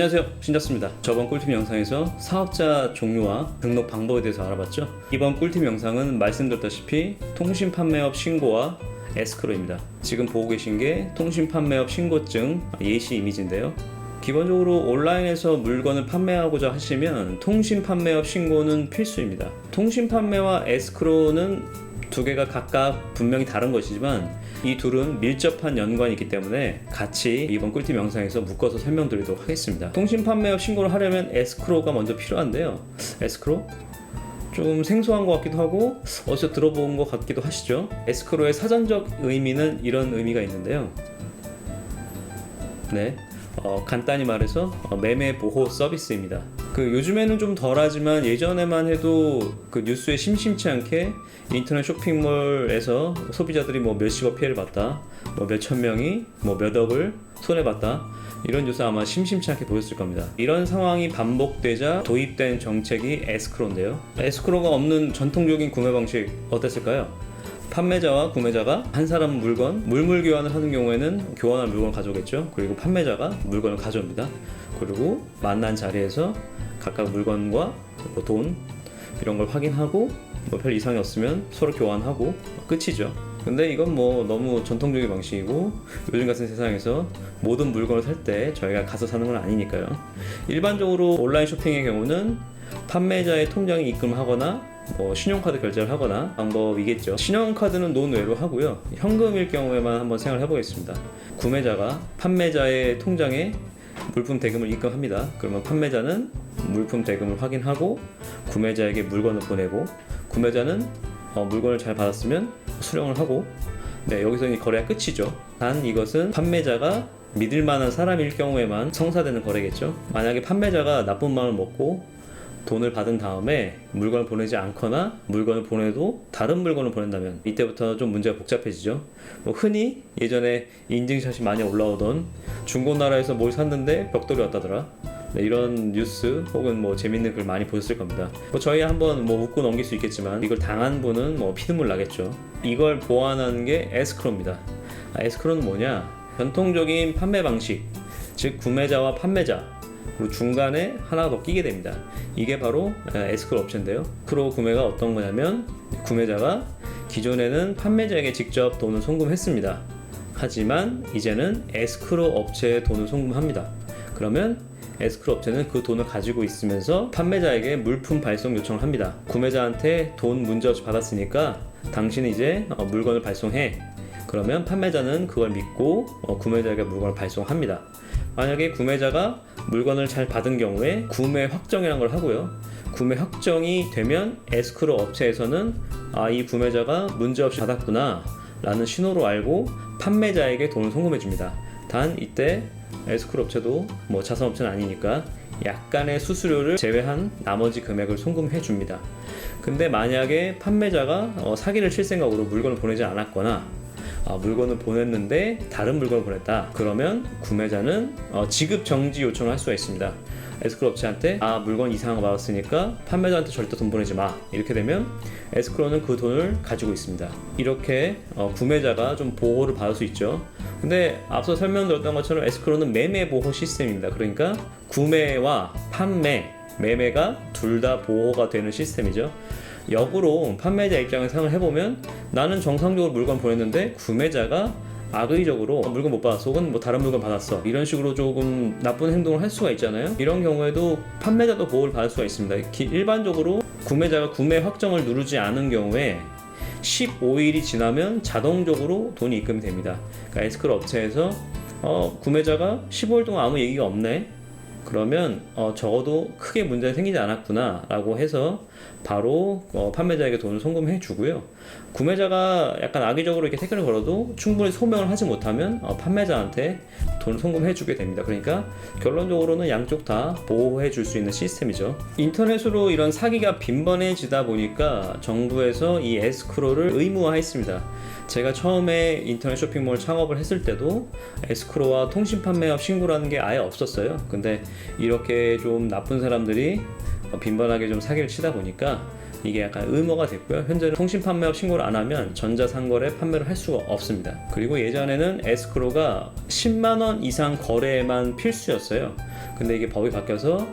안녕하세요, 신잡스입니다. 저번 꿀팁 영상에서 사업자 종류와 등록 방법에 대해서 알아봤죠. 이번 꿀팁 영상은 말씀드렸다시피 통신 판매업 신고와 에스크로입니다. 지금 보고 계신 게 통신 판매업 신고증 예시 이미지인데요. 기본적으로 온라인에서 물건을 판매하고자 하시면 통신 판매업 신고는 필수입니다. 통신 판매와 에스크로는 두 개가 각각 분명히 다른 것이지만 이 둘은 밀접한 연관이 있기 때문에 같이 이번 꿀팁 영상에서 묶어서 설명드리도록 하겠습니다. 통신 판매업 신고를 하려면 에스크로가 먼저 필요한데요. 에스크로? 좀 생소한 것 같기도 하고 어디서 들어본 것 같기도 하시죠. 에스크로의 사전적 의미는 이런 의미가 있는데요. 간단히 말해서 매매 보호 서비스입니다. 요즘에는 좀 덜하지만 예전에만 해도 뉴스에 심심치 않게 인터넷 쇼핑몰에서 소비자들이 몇십억 피해를 봤다, 몇천 명이 몇억을 손해봤다, 이런 뉴스 아마 심심치 않게 보셨을 겁니다. 이런 상황이 반복되자 도입된 정책이 에스크로인데요. 에스크로가 없는 전통적인 구매 방식 어땠을까요? 판매자와 구매자가 한 사람 물건, 물물 교환을 하는 경우에는 교환할 물건을 가져오겠죠. 그리고 판매자가 물건을 가져옵니다. 그리고 만난 자리에서 각각 물건과 돈 이런 걸 확인하고 별 이상이 없으면 서로 교환하고 끝이죠. 근데 이건 너무 전통적인 방식이고 요즘 같은 세상에서 모든 물건을 살 때 저희가 가서 사는 건 아니니까요. 일반적으로 온라인 쇼핑의 경우는 판매자의 통장에 입금하거나 신용카드 결제를 하거나 방법이겠죠. 신용카드는 논외로 하고요. 현금일 경우에만 한번 생각을 해보겠습니다. 구매자가 판매자의 통장에 물품 대금을 입금합니다. 그러면 판매자는 물품 대금을 확인하고 구매자에게 물건을 보내고, 구매자는 물건을 잘 받았으면 수령을 하고, 여기서 이 거래가 끝이죠. 단 이것은 판매자가 믿을 만한 사람일 경우에만 성사되는 거래겠죠. 만약에 판매자가 나쁜 마음을 먹고 돈을 받은 다음에 물건을 보내지 않거나 물건을 보내도 다른 물건을 보낸다면 이때부터 좀 문제가 복잡해지죠. 흔히 예전에 인증샷이 많이 올라오던 중고나라에서 뭘 샀는데 벽돌이 왔다더라, 이런 뉴스 혹은 재밌는 글 많이 보셨을 겁니다. 저희 한번 웃고 넘길 수 있겠지만 이걸 당한 분은 피눈물 나겠죠. 이걸 보완하는 게 에스크로입니다. 에스크로는 뭐냐? 전통적인 판매 방식, 즉 구매자와 판매자 그리고 중간에 하나 더 끼게 됩니다. 이게 바로 에스크로 업체인데요. 에스크로 구매가 어떤 거냐면 구매자가 기존에는 판매자에게 직접 돈을 송금했습니다. 하지만 이제는 에스크로 업체에 돈을 송금합니다. 그러면 에스크로 업체는 그 돈을 가지고 있으면서 판매자에게 물품 발송 요청을 합니다. 구매자한테 돈 문제없이 받았으니까 당신은 이제 물건을 발송해. 그러면 판매자는 그걸 믿고 구매자에게 물건을 발송합니다. 만약에 구매자가 물건을 잘 받은 경우에 구매 확정이라는 걸 하고요. 구매 확정이 되면 에스크로 업체에서는 이 구매자가 문제없이 받았구나 라는 신호로 알고 판매자에게 돈을 송금해 줍니다. 단 이때 에스크로 업체도 자선업체는 아니니까 약간의 수수료를 제외한 나머지 금액을 송금해 줍니다. 근데 만약에 판매자가 사기를 칠 생각으로 물건을 보내지 않았거나 물건을 보냈는데 다른 물건을 보냈다, 그러면 구매자는 지급 정지 요청을 할 수가 있습니다. 에스크로 업체한테 물건 이상한 거 받았으니까 판매자한테 절대 돈 보내지 마, 이렇게 되면 에스크로는 그 돈을 가지고 있습니다. 이렇게 구매자가 좀 보호를 받을 수 있죠. 근데 앞서 설명드렸던 것처럼 에스크로는 매매 보호 시스템입니다. 그러니까 구매와 판매, 매매가 둘 다 보호가 되는 시스템이죠. 역으로 판매자 입장에서 생각을 해보면 나는 정상적으로 물건 보냈는데 구매자가 악의적으로 물건 못 받았어 혹은 다른 물건 받았어, 이런 식으로 조금 나쁜 행동을 할 수가 있잖아요. 이런 경우에도 판매자도 보호를 받을 수가 있습니다. 일반적으로 구매자가 구매 확정을 누르지 않은 경우에 15일이 지나면 자동적으로 돈이 입금이 됩니다. 그러니까 에스크로 업체에서 구매자가 15일 동안 아무 얘기가 없네, 그러면 적어도 크게 문제가 생기지 않았구나 라고 해서 바로 판매자에게 돈을 송금해 주고요. 구매자가 약간 악의적으로 이렇게 태클을 걸어도 충분히 소명을 하지 못하면 판매자한테 돈을 송금해 주게 됩니다. 그러니까 결론적으로는 양쪽 다 보호해 줄 수 있는 시스템이죠. 인터넷으로 이런 사기가 빈번해지다 보니까 정부에서 이 에스크로를 의무화했습니다. 제가 처음에 인터넷 쇼핑몰 창업을 했을 때도 에스크로와 통신 판매업 신고라는 게 아예 없었어요. 근데 이렇게 좀 나쁜 사람들이 빈번하게 좀 사기를 치다 보니까 이게 약간 의무가 됐고요. 현재는 통신 판매업 신고를 안 하면 전자상거래 판매를 할 수가 없습니다. 그리고 예전에는 에스크로가 10만원 이상 거래에만 필수였어요. 근데 이게 법이 바뀌어서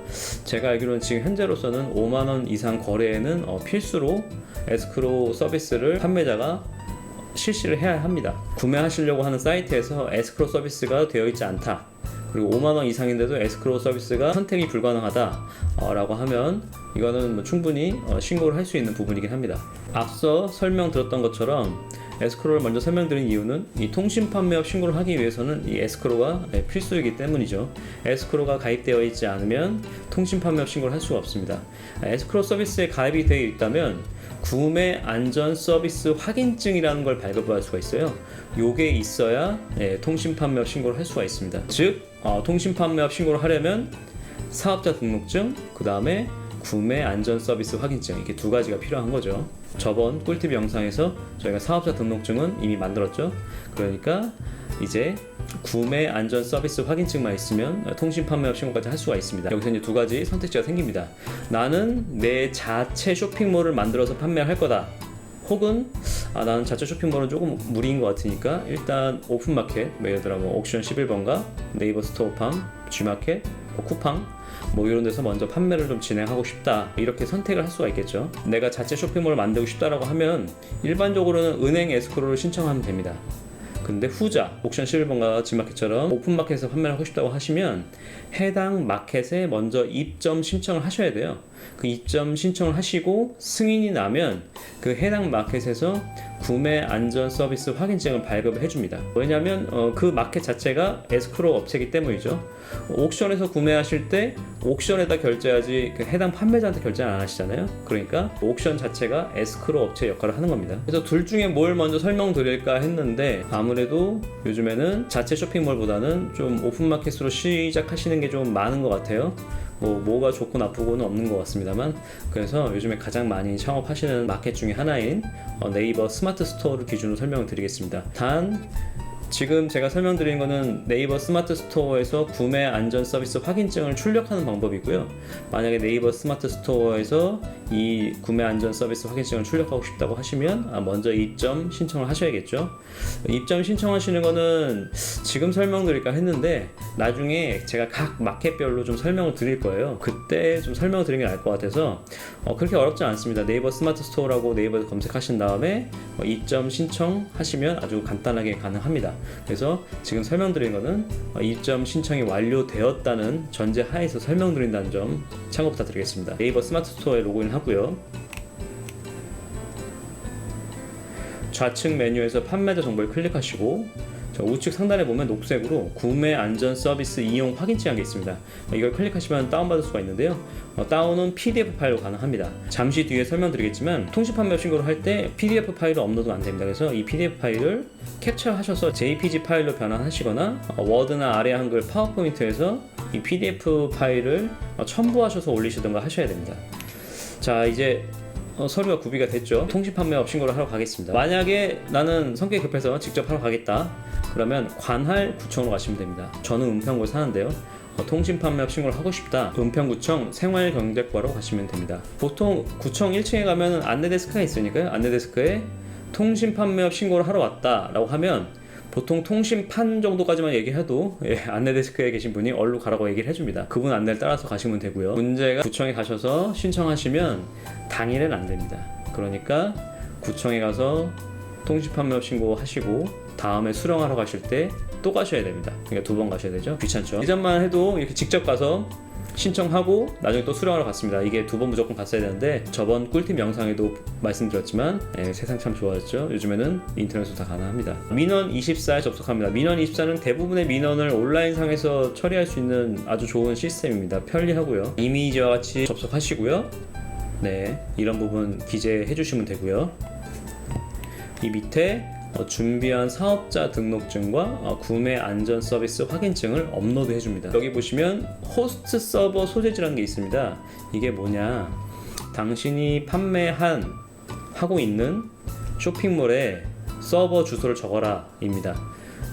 제가 알기로는 지금 현재로서는 5만원 이상 거래에는 필수로 에스크로 서비스를 판매자가 실시를 해야 합니다. 구매하시려고 하는 사이트에서 에스크로 서비스가 되어 있지 않다, 그리고 5만원 이상인데도 에스크로 서비스가 선택이 불가능하다 라고 하면 이거는 뭐 충분히 신고를 할 수 있는 부분이긴 합니다. 앞서 설명드렸던 것처럼 에스크로를 먼저 설명드린 이유는 이 통신 판매업 신고를 하기 위해서는 이 에스크로가 필수이기 때문이죠. 에스크로가 가입되어 있지 않으면 통신 판매업 신고를 할 수가 없습니다. 에스크로 서비스에 가입이 되어 있다면 구매 안전 서비스 확인증이라는 걸 발급할 수가 있어요. 요게 있어야 통신 판매업 신고를 할 수가 있습니다. 즉 통신 판매업 신고를 하려면 사업자 등록증, 그 다음에 구매 안전 서비스 확인증, 이렇게 두 가지가 필요한 거죠. 저번 꿀팁 영상에서 저희가 사업자 등록증은 이미 만들었죠. 그러니까 이제 구매 안전 서비스 확인증만 있으면 통신 판매업 신고까지 할 수가 있습니다. 여기서 이제 두 가지 선택지가 생깁니다. 나는 내 자체 쇼핑몰을 만들어서 판매할 거다, 혹은 나는 자체 쇼핑몰은 조금 무리인 것 같으니까 일단 오픈마켓, 예를 들어 뭐 옥션 11번가, 네이버 스토어팜, G마켓, 쿠팡 이런 데서 먼저 판매를 좀 진행하고 싶다, 이렇게 선택을 할 수가 있겠죠. 내가 자체 쇼핑몰을 만들고 싶다라고 하면 일반적으로는 은행 에스크로를 신청하면 됩니다. 근데 후자, 옥션 11번가 G마켓처럼 오픈마켓에서 판매를 하고 싶다고 하시면 해당 마켓에 먼저 입점 신청을 하셔야 돼요. 그 입점 신청을 하시고 승인이 나면 그 해당 마켓에서 구매 안전 서비스 확인증을 발급을 해줍니다. 왜냐하면 그 마켓 자체가 에스크로 업체이기 때문이죠. 옥션에서 구매하실 때 옥션에다 결제하지 그 해당 판매자한테 결제 안 하시잖아요. 그러니까 옥션 자체가 에스크로 업체 역할을 하는 겁니다. 그래서 둘 중에 뭘 먼저 설명드릴까 했는데 아무래도 요즘에는 자체 쇼핑몰보다는 좀 오픈마켓으로 시작하시는 게 좀 많은 것 같아요. 뭐가 좋고 나쁘고는 없는 것 같습니다만, 그래서 요즘에 가장 많이 창업하시는 마켓 중에 하나인 네이버 스마트 스토어를 기준으로 설명을 드리겠습니다. 단 지금 제가 설명드린 거는 네이버 스마트 스토어에서 구매 안전 서비스 확인증을 출력하는 방법이고요. 만약에 네이버 스마트 스토어에서 이 구매 안전 서비스 확인증을 출력하고 싶다고 하시면 먼저 입점 신청을 하셔야겠죠. 입점 신청하시는 거는 지금 설명드릴까 했는데 나중에 제가 각 마켓별로 좀 설명을 드릴 거예요. 그때 좀 설명을 드리는 게 나을 것 같아서 그렇게 어렵지 않습니다. 네이버 스마트 스토어라고 네이버에서 검색하신 다음에 입점 신청하시면 아주 간단하게 가능합니다. 그래서 지금 설명드린 거는 입점 신청이 완료되었다는 전제 하에서 설명드린다는 점 참고 부탁드리겠습니다. 네이버 스마트 스토어에 로그인 하고요. 좌측 메뉴에서 판매자 정보를 클릭하시고 우측 상단에 보면 녹색으로 구매 안전 서비스 이용 확인증이 게 있습니다. 이걸 클릭하시면 다운받을 수가 있는데요. 다운은 PDF 파일로 가능합니다. 잠시 뒤에 설명드리겠지만 통신 판매 신고를 할 때 PDF 파일을 업로드가 안 됩니다. 그래서 이 PDF 파일을 캡처하셔서 JPG 파일로 변환하시거나 워드나 아래 한글 파워포인트에서 이 PDF 파일을 첨부하셔서 올리시던가 하셔야 됩니다. 자, 이제 서류가 구비가 됐죠. 통신 판매업 신고를 하러 가겠습니다. 만약에 나는 성격이 급해서 직접 하러 가겠다, 그러면 관할 구청으로 가시면 됩니다. 저는 은평구에 사는데요. 통신 판매업 신고를 하고 싶다, 은평구청 생활경제과로 가시면 됩니다. 보통 구청 1층에 가면 안내데스크가 있으니까요. 안내데스크에 통신 판매업 신고를 하러 왔다 라고 하면 보통 통신판 정도까지만 얘기해도 안내데스크에 계신 분이 얼른 가라고 얘기를 해줍니다. 그분 안내를 따라서 가시면 되고요. 문제가 구청에 가셔서 신청하시면 당일은 안 됩니다. 그러니까 구청에 가서 통신판매업 신고하시고 다음에 수령하러 가실 때 또 가셔야 됩니다. 그러니까 2번 가셔야 되죠. 귀찮죠. 예전만 해도 이렇게 직접 가서 신청하고 나중에 또 수령하러 갔습니다. 이게 2번 무조건 갔어야 되는데 저번 꿀팁 영상에도 말씀드렸지만 세상 참 좋아졌죠. 요즘에는 인터넷으로 다 가능합니다. 민원 24에 접속합니다. 민원 24는 대부분의 민원을 온라인상에서 처리할 수 있는 아주 좋은 시스템입니다. 편리하고요. 이미지와 같이 접속하시고요. 네, 이런 부분 기재해 주시면 되고요. 이 밑에 준비한 사업자 등록증과 구매 안전 서비스 확인증을 업로드 해줍니다. 여기 보시면 호스트 서버 소재지라는 게 있습니다. 이게 뭐냐, 당신이 하고 있는 쇼핑몰에 서버 주소를 적어라 입니다.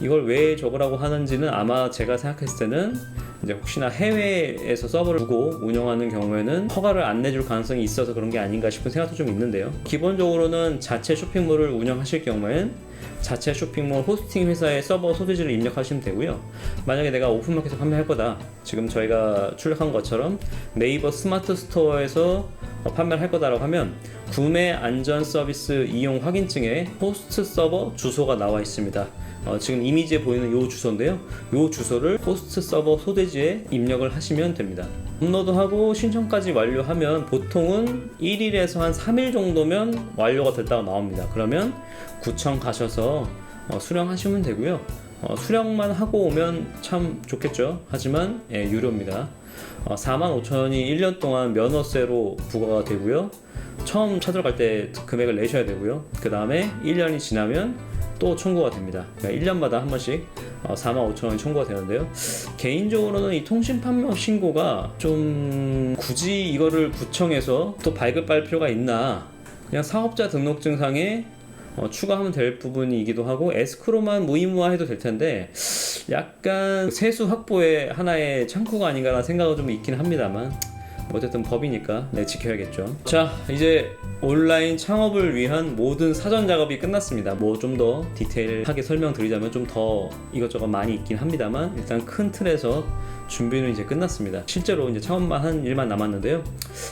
이걸 왜 적으라고 하는지는 아마 제가 생각했을 때는 이제 혹시나 해외에서 서버를 두고 운영하는 경우에는 허가를 안 내줄 가능성이 있어서 그런 게 아닌가 싶은 생각도 좀 있는데요. 기본적으로는 자체 쇼핑몰을 운영하실 경우에는 자체 쇼핑몰 호스팅 회사의 서버 소재지를 입력하시면 되고요. 만약에 내가 오픈마켓에서 판매할 거다, 지금 저희가 출력한 것처럼 네이버 스마트 스토어에서 판매를 할 거다라고 하면 구매 안전 서비스 이용 확인증에 호스트 서버 주소가 나와 있습니다. 지금 이미지에 보이는 이 주소인데요, 이 주소를 호스트 서버 소재지에 입력을 하시면 됩니다. 업로드하고 신청까지 완료하면 보통은 1일에서 한 3일 정도면 완료가 됐다고 나옵니다. 그러면 구청 가셔서 수령하시면 되고요. 수령만 하고 오면 참 좋겠죠. 하지만 유료입니다. 45,000원이 1년 동안 면허세로 부과가 되고요. 처음 찾으러 갈 때 금액을 내셔야 되고요. 그 다음에 1년이 지나면 또 청구가 됩니다. 그러니까 1년마다 한 번씩 45,000원이 청구가 되는데요. 개인적으로는 이 통신 판매업 신고가 좀 굳이 이거를 구청에서 또 발급할 필요가 있나, 그냥 사업자 등록증상에 추가하면 될 부분이기도 하고 에스크로만 무의무화해도 될 텐데 약간 세수 확보의 하나의 창구가 아닌가라는 생각은 좀 있긴 합니다만, 어쨌든 법이니까 지켜야겠죠. 자, 이제 온라인 창업을 위한 모든 사전 작업이 끝났습니다. 뭐 좀 더 디테일하게 설명드리자면 좀 더 이것저것 많이 있긴 합니다만, 일단 큰 틀에서 준비는 이제 끝났습니다. 실제로 이제 창업만 한 일만 남았는데요.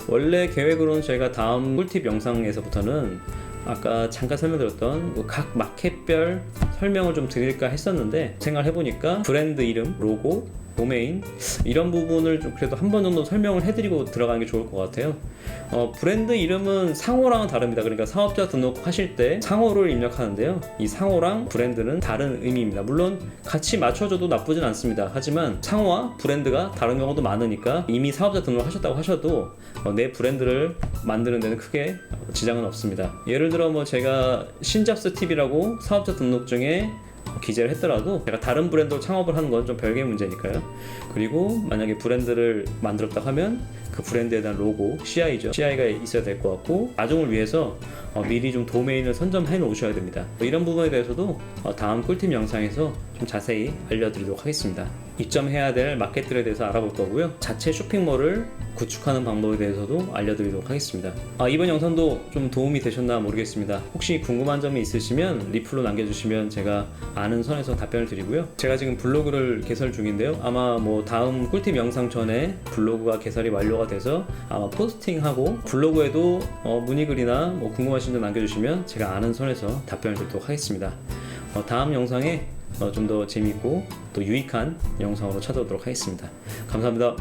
원래 계획으로는 저희가 다음 꿀팁 영상에서부터는 아까 잠깐 설명드렸던 각 마켓별 설명을 좀 드릴까 했었는데, 생각을 해보니까 브랜드 이름, 로고, 도메인 이런 부분을 좀 그래도 한 번 정도 설명을 해드리고 들어가는 게 좋을 것 같아요. 브랜드 이름은 상호랑은 다릅니다. 그러니까 사업자 등록하실 때 상호를 입력하는데요, 이 상호랑 브랜드는 다른 의미입니다. 물론 같이 맞춰줘도 나쁘진 않습니다. 하지만 상호와 브랜드가 다른 경우도 많으니까 이미 사업자 등록하셨다고 하셔도 내 브랜드를 만드는 데는 크게 지장은 없습니다. 예를 들어 제가 신잡스 TV라고 사업자 등록증에 기재를 했더라도 제가 다른 브랜드로 창업을 하는 건 좀 별개의 문제니까요. 그리고 만약에 브랜드를 만들었다 하면 그 브랜드에 대한 로고, CI죠. CI가 있어야 될 것 같고, 나중을 위해서 미리 좀 도메인을 선점해 놓으셔야 됩니다. 이런 부분에 대해서도 다음 꿀팁 영상에서 좀 자세히 알려드리도록 하겠습니다. 입점해야 될 마켓들에 대해서 알아볼 거고요. 자체 쇼핑몰을 구축하는 방법에 대해서도 알려드리도록 하겠습니다. 이번 영상도 좀 도움이 되셨나 모르겠습니다. 혹시 궁금한 점이 있으시면 리플로 남겨주시면 제가 아는 선에서 답변을 드리고요. 제가 지금 블로그를 개설 중인데요. 아마 다음 꿀팁 영상 전에 블로그가 개설이 완료가 돼서 아마 포스팅하고 블로그에도 문의글이나 궁금하신 점 남겨주시면 제가 아는 선에서 답변을 드리도록 하겠습니다. 다음 영상에 좀 더 재미있고 또 유익한 영상으로 찾아오도록 하겠습니다. 감사합니다.